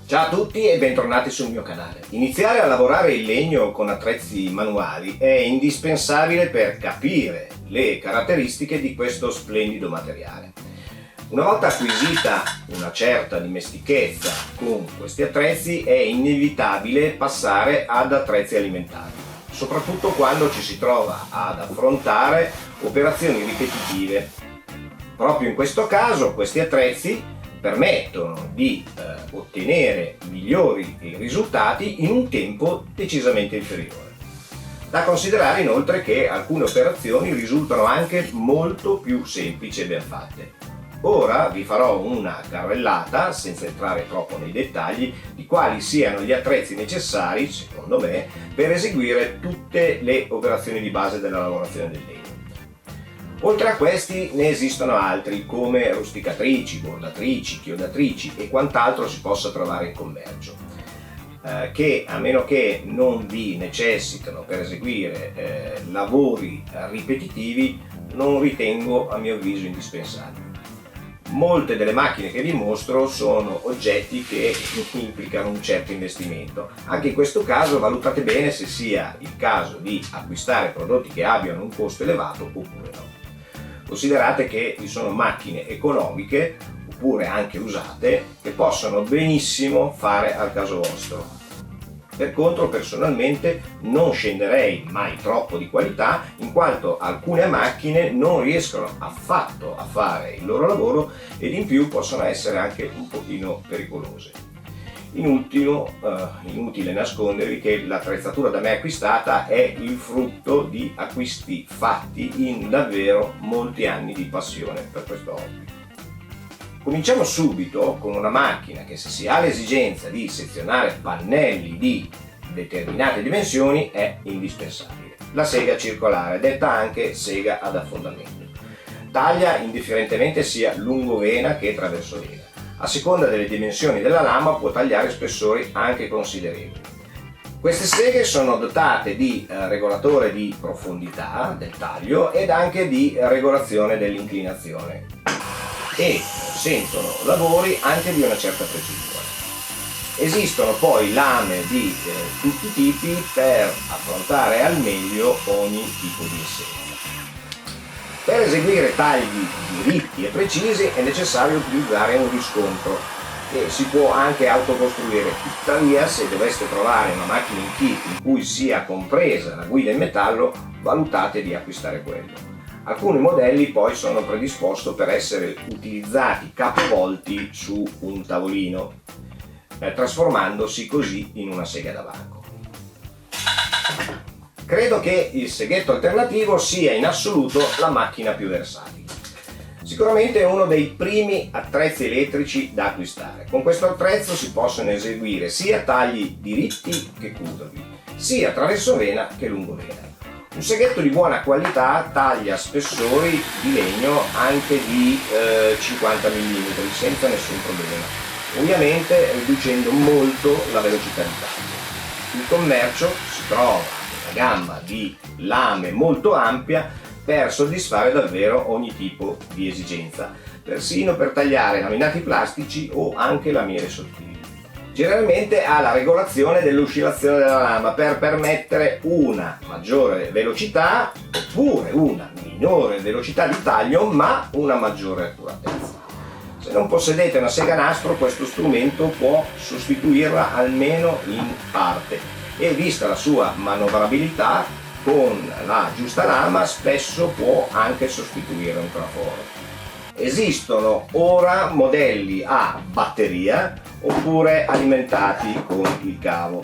Ciao a tutti e bentornati sul mio canale. Iniziare a lavorare il legno con attrezzi manuali è indispensabile per capire le caratteristiche di questo splendido materiale. Una volta acquisita una certa dimestichezza con questi attrezzi è inevitabile passare ad attrezzi alimentari, soprattutto quando ci si trova ad affrontare operazioni ripetitive. Proprio in questo caso questi attrezzi permettono di ottenere migliori risultati in un tempo decisamente inferiore. Da considerare inoltre che alcune operazioni risultano anche molto più semplici e ben fatte. Ora vi farò una carrellata, senza entrare troppo nei dettagli, di quali siano gli attrezzi necessari, secondo me, per eseguire tutte le operazioni di base della lavorazione del legno. Oltre a questi ne esistono altri come rusticatrici, bordatrici, chiodatrici e quant'altro si possa trovare in commercio, che a meno che non vi necessitano per eseguire lavori ripetitivi non ritengo a mio avviso indispensabili. Molte delle macchine che vi mostro sono oggetti che implicano un certo investimento. Anche in questo caso valutate bene se sia il caso di acquistare prodotti che abbiano un costo elevato oppure no. Considerate che vi sono macchine economiche oppure anche usate che possono benissimo fare al caso vostro. Per contro, personalmente non scenderei mai troppo di qualità, in quanto alcune macchine non riescono affatto a fare il loro lavoro ed in più possono essere anche un pochino pericolose. In ultimo, inutile nascondervi che l'attrezzatura da me acquistata è il frutto di acquisti fatti in davvero molti anni di passione per questo hobby. Cominciamo subito con una macchina che, se si ha l'esigenza di sezionare pannelli di determinate dimensioni, è indispensabile. La sega circolare, detta anche sega ad affondamento. Taglia indifferentemente sia lungovena che traversovena. A seconda delle dimensioni della lama può tagliare spessori anche considerevoli. Queste seghe sono dotate di regolatore di profondità del taglio ed anche di regolazione dell'inclinazione e consentono lavori anche di una certa precisione. Esistono poi lame di tutti i tipi per affrontare al meglio ogni tipo di essenza. Per eseguire tagli diritti e precisi è necessario utilizzare un riscontro che si può anche autocostruire. Tuttavia, se doveste trovare una macchina in kit in cui sia compresa la guida in metallo, valutate di acquistare quello. Alcuni modelli poi sono predisposti per essere utilizzati capovolti su un tavolino, trasformandosi così in una sega da banco. Credo che il seghetto alternativo sia in assoluto la macchina più versatile. Sicuramente è uno dei primi attrezzi elettrici da acquistare. Con questo attrezzo si possono eseguire sia tagli diritti che curvi, sia traversovena che lungovena. Un seghetto di buona qualità taglia spessori di legno anche di 50 mm senza nessun problema, ovviamente riducendo molto la velocità di taglio. In commercio si trova una gamma di lame molto ampia per soddisfare davvero ogni tipo di esigenza, persino per tagliare laminati plastici o anche lamiere sottili. Generalmente ha la regolazione dell'oscillazione della lama per permettere una maggiore velocità oppure una minore velocità di taglio ma una maggiore accuratezza. Se non possedete una sega nastro, questo strumento può sostituirla almeno in parte e, vista la sua manovrabilità, con la giusta lama spesso può anche sostituire un traforo. Esistono ora modelli a batteria oppure alimentati con il cavo.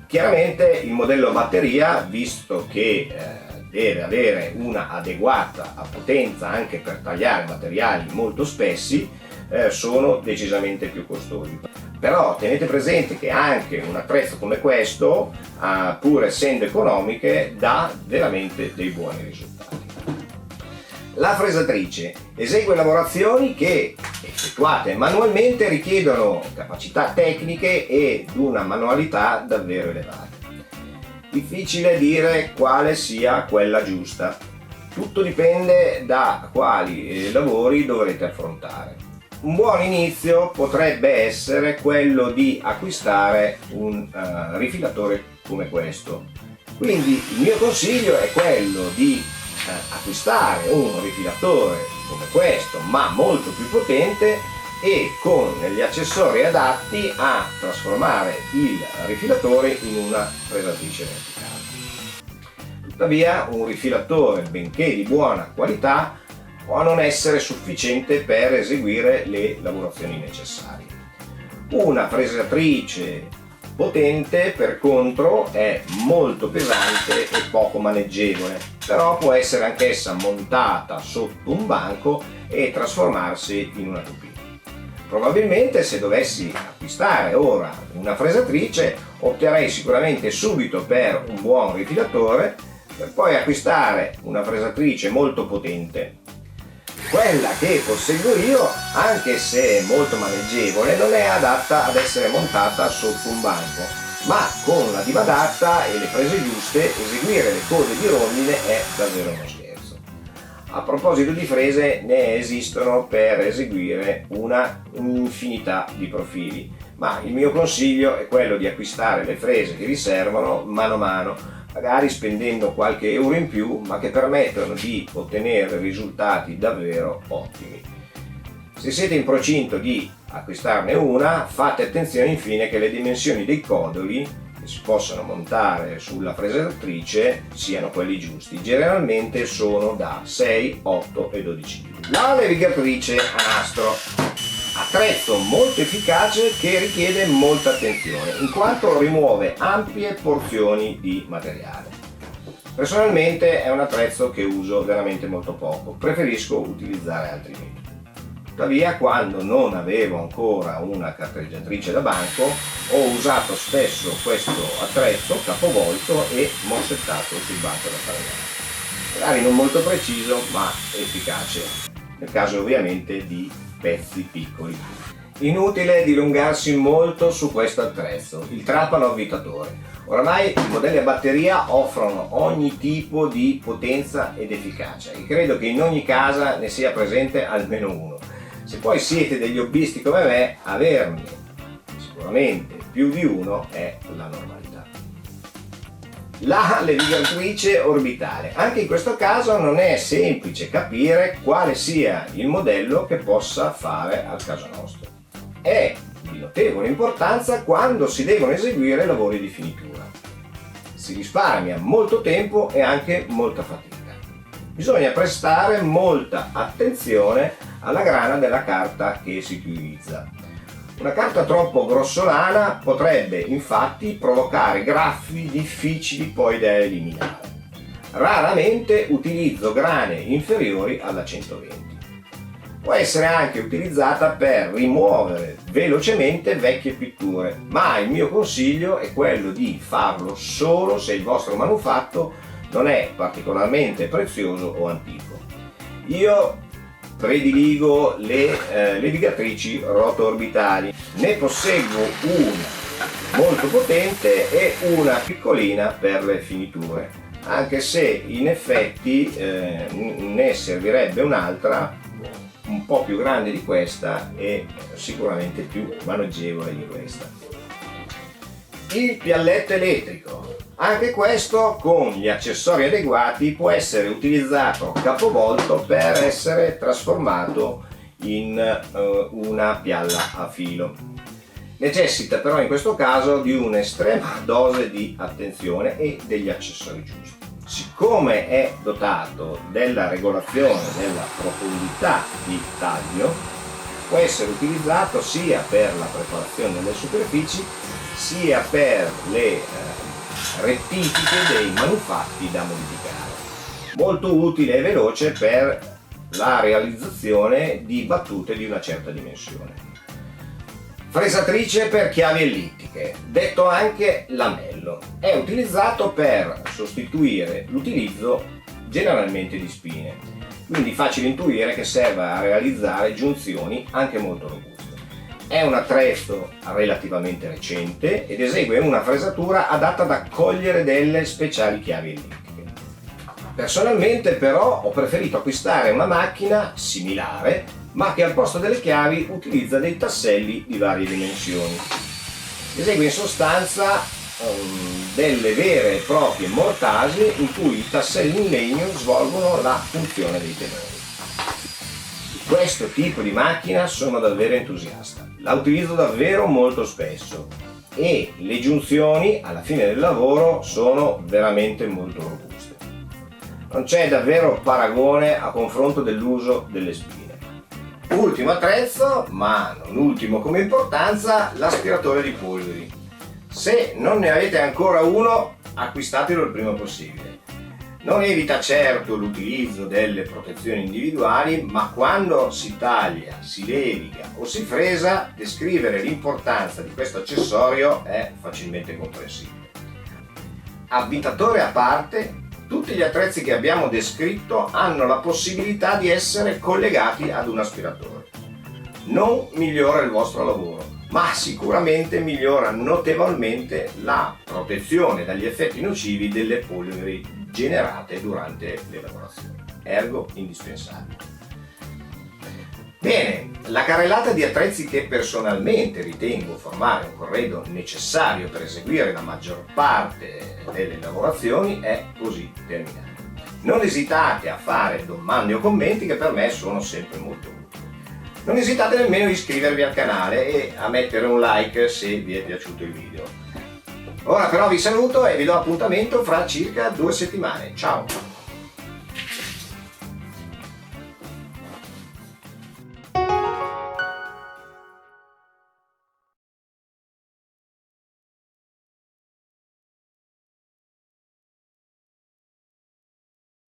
Chiaramente il modello a batteria, visto che deve avere una adeguata potenza anche per tagliare materiali molto spessi, sono decisamente più costosi. Però tenete presente che anche un attrezzo come questo, pur essendo economiche, dà veramente dei buoni risultati. La fresatrice esegue lavorazioni che, effettuate manualmente, richiedono capacità tecniche ed una manualità davvero elevata. Difficile dire quale sia quella giusta. Tutto dipende da quali lavori dovrete affrontare. Un buon inizio potrebbe essere quello di acquistare un rifilatore come questo. Quindi il mio consiglio è quello di acquistare un rifilatore come questo, ma molto più potente e con gli accessori adatti a trasformare il rifilatore in una fresatrice verticale. Tuttavia un rifilatore, benché di buona qualità, può non essere sufficiente per eseguire le lavorazioni necessarie. Una fresatrice potente, per contro, è molto pesante e poco maneggevole, però può essere anch'essa montata sotto un banco e trasformarsi in una tupina. Probabilmente, se dovessi acquistare ora una fresatrice, opterei sicuramente subito per un buon rifilatore, per poi acquistare una fresatrice molto potente. Quella che posseggo io, anche se è molto maneggevole, non è adatta ad essere montata sotto un banco, ma con la diva adatta e le prese giuste eseguire le code di rondine è davvero uno scherzo. A proposito di frese, ne esistono per eseguire una infinità di profili, ma il mio consiglio è quello di acquistare le frese che vi servono mano a mano, magari spendendo qualche euro in più, ma che permettono di ottenere risultati davvero ottimi. Se siete in procinto di acquistarne una, fate attenzione infine che le dimensioni dei codoli che si possono montare sulla fresatrice siano quelli giusti. Generalmente sono da 6, 8 e 12 kg. La levigatrice a nastro, attrezzo molto efficace che richiede molta attenzione in quanto rimuove ampie porzioni di materiale. Personalmente è un attrezzo che uso veramente molto poco, preferisco utilizzare altri metodi. Tuttavia, quando non avevo ancora una carteggiatrice da banco, ho usato spesso questo attrezzo capovolto e mossettato sul banco da falegname. Magari non molto preciso, ma efficace, nel caso ovviamente di pezzi piccoli. Inutile dilungarsi molto su questo attrezzo, il trapano avvitatore. Oramai i modelli a batteria offrono ogni tipo di potenza ed efficacia e credo che in ogni casa ne sia presente almeno uno. Se poi siete degli hobbisti come me, averne sicuramente più di uno è la normalità. La levigatrice orbitale. Anche in questo caso non è semplice capire quale sia il modello che possa fare al caso nostro. È di notevole importanza quando si devono eseguire lavori di finitura. Si risparmia molto tempo e anche molta fatica. Bisogna prestare molta attenzione alla grana della carta che si utilizza. Una carta troppo grossolana potrebbe infatti provocare graffi difficili poi da eliminare. Raramente utilizzo grane inferiori alla 120. Può essere anche utilizzata per rimuovere velocemente vecchie pitture, ma il mio consiglio è quello di farlo solo se il vostro manufatto non è particolarmente prezioso o antico. Io prediligo le levigatrici rotoorbitali, ne posseggo una molto potente e una piccolina per le finiture, anche se in effetti ne servirebbe un'altra un po' più grande di questa e sicuramente più maneggevole di questa. Il pialletto elettrico, anche questo con gli accessori adeguati può essere utilizzato capovolto per essere trasformato in una pialla a filo. Necessita però in questo caso di un'estrema dose di attenzione e degli accessori giusti. Siccome è dotato della regolazione della profondità di taglio, può essere utilizzato sia per la preparazione delle superfici sia per le rettifiche dei manufatti da modificare. Molto utile e veloce per la realizzazione di battute di una certa dimensione. Fresatrice per chiavi ellittiche, detto anche lamello, è utilizzato per sostituire l'utilizzo generalmente di spine, quindi facile intuire che serve a realizzare giunzioni anche molto robuste. È un attrezzo relativamente recente ed esegue una fresatura adatta ad accogliere delle speciali chiavi ellittiche. Personalmente però ho preferito acquistare una macchina similare ma che al posto delle chiavi utilizza dei tasselli di varie dimensioni. Esegue in sostanza delle vere e proprie mortasi in cui i tasselli in legno svolgono la funzione dei tenori. Di questo tipo di macchina sono davvero entusiasta, la utilizzo davvero molto spesso e le giunzioni alla fine del lavoro sono veramente molto robuste. Non c'è davvero paragone a confronto dell'uso delle spine. Ultimo attrezzo, ma non ultimo come importanza, l'aspiratore di polveri. Se non ne avete ancora uno, acquistatelo il prima possibile. Non evita certo l'utilizzo delle protezioni individuali, ma quando si taglia, si leviga o si fresa, descrivere l'importanza di questo accessorio è facilmente comprensibile. Avvitatore a parte, tutti gli attrezzi che abbiamo descritto hanno la possibilità di essere collegati ad un aspiratore. Non migliora il vostro lavoro, ma sicuramente migliora notevolmente la protezione dagli effetti nocivi delle polveri generate durante le lavorazioni. Ergo indispensabile. Bene, la carrellata di attrezzi che personalmente ritengo formare un corredo necessario per eseguire la maggior parte delle lavorazioni è così terminata. Non esitate a fare domande o commenti che per me sono sempre molto utili. Non esitate nemmeno a iscrivervi al canale e a mettere un like se vi è piaciuto il video. Ora però vi saluto e vi do appuntamento fra circa 2 settimane. Ciao!